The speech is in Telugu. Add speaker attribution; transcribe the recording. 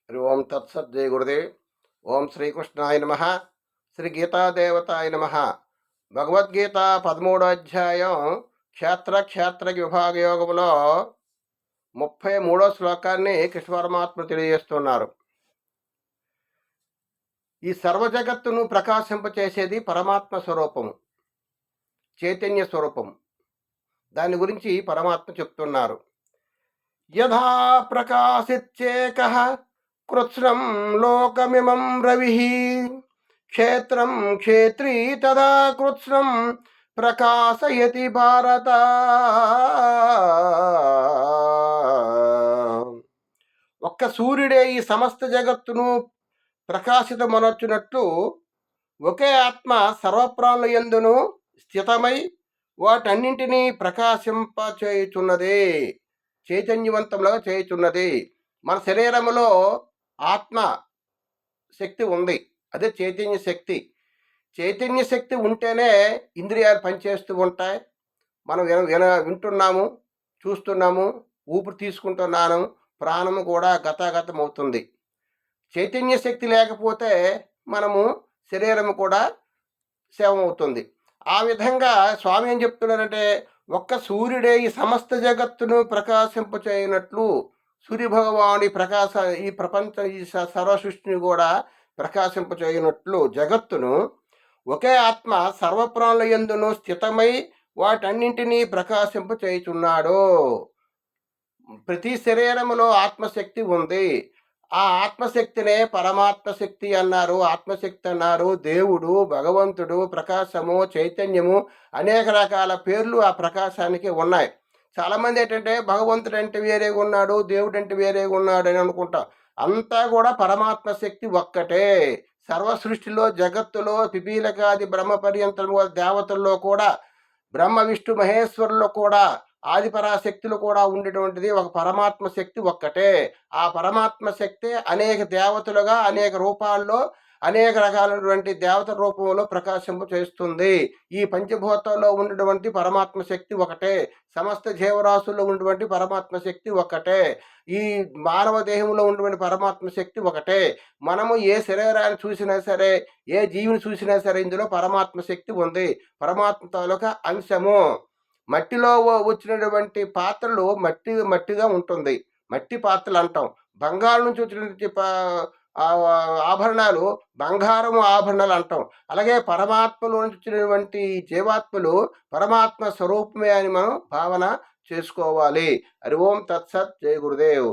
Speaker 1: హరి ఓం తత్సత్ జయ గురుదేవ్. ఓం శ్రీకృష్ణాయ నమ. శ్రీ గీతాదేవతాయ నమ. భగవద్గీత 13వ అధ్యాయం క్షేత్ర విభాగ యోగములో 33వ శ్లోకాన్ని కృష్ణ పరమాత్మ తెలియజేస్తున్నారు. ఈ సర్వ జగత్తును ప్రకాశింపచేసేది పరమాత్మ స్వరూపము, చైతన్య స్వరూపము. దాని గురించి పరమాత్మ చెప్తున్నారు. యథా ప్రకాశిత్యేకః కృత్స్నం లోకమిమం రవిః క్షేత్రం క్షేత్రీ తదా కృత్స్నం ప్రకాశయతి భారత. ఒక్క సూర్యుడే ఈ సమస్త జగత్తును ప్రకాశితమనొచ్చినట్లు ఒకే ఆత్మ సర్వప్రాణుల యందును స్థితమై వాటన్నింటినీ ప్రకాశింపచేయుచున్నది, చైతన్యవంతంలో చేయుచున్నది. మన శరీరంలో ఆత్మ శక్తి ఉంది, అదే చైతన్య శక్తి. చైతన్య శక్తి ఉంటేనే ఇంద్రియాలు పనిచేస్తూ ఉంటాయి. మనం వింటున్నాము, చూస్తున్నాము, ఊపిరి తీసుకుంటున్నాను, ప్రాణము కూడా గతాగతం అవుతుంది. చైతన్య శక్తి లేకపోతే మనము శరీరము కూడా శవం అవుతుంది. ఆ విధంగా స్వామి ఏం చెప్తున్నారంటే, ఒక్క సూర్యుడే ఈ సమస్త జగత్తును ప్రకాశింపచేయనట్లు సూర్యభగవానుడి ప్రకాశ ఈ ప్రపంచ ఈ సర్వ సృష్టిని కూడా ప్రకాశింపచేయనట్లు జగత్తును ఒకే ఆత్మ సర్వప్రాణుల యందును స్థితమై వాటన్నింటినీ ప్రకాశింపచేయుచున్నాడు. ప్రతి శరీరములో ఆత్మశక్తి ఉంది. ఆ ఆత్మశక్తినే పరమాత్మ శక్తి అన్నారు, ఆత్మశక్తి అన్నారు. దేవుడు, భగవంతుడు, ప్రకాశము, చైతన్యము అనేక రకాల పేర్లు ఆ ప్రకాశానికి ఉన్నాయి. చాలామంది ఏంటంటే భగవంతుడు అంటే వేరేగా ఉన్నాడు, దేవుడు అంటే వేరేగా ఉన్నాడు అని అనుకుంటాం. అంతా కూడా పరమాత్మ శక్తి ఒక్కటే. సర్వ సృష్టిలో, జగత్తులో, పిపీలకాది బ్రహ్మ పర్యంతము దేవతల్లో కూడా, బ్రహ్మ విష్ణు మహేశ్వరుల్లో కూడా, ఆదిపరాశక్తులు కూడా ఉండేటువంటిది ఒక పరమాత్మ శక్తి ఒక్కటే. ఆ పరమాత్మ శక్తి అనేక దేవతలుగా అనేక రూపాల్లో అనేక రకాలైనటువంటి దేవత రూపంలో ప్రకాశింప చేస్తుంది. ఈ పంచభూతాల్లో ఉన్నటువంటి పరమాత్మ శక్తి ఒకటే. సమస్త జీవరాశుల్లో ఉన్నటువంటి పరమాత్మ శక్తి ఒకటే. ఈ మానవ దేహంలో ఉన్నటువంటి పరమాత్మ శక్తి ఒకటే. మనము ఏ శరీరాన్ని చూసినా సరే, ఏ జీవిని చూసినా సరే ఇందులో పరమాత్మ శక్తి ఉంది. పరమాత్మ తాలూకా అంశము. మట్టిలో వచ్చినటువంటి పాత్రలు మట్టిగా ఉంటుంది, మట్టి పాత్రలు అంటాం. బంగారం నుంచి వచ్చినటువంటి ఆభరణాలు బంగారము ఆభరణాలు అంటాం. అలాగే పరమాత్మలో నుంచి వచ్చినటువంటి జీవాత్మలు పరమాత్మ స్వరూపమే అని మనం భావన చేసుకోవాలి. హరి ఓం తత్సత్. జయ గురుదేవ్.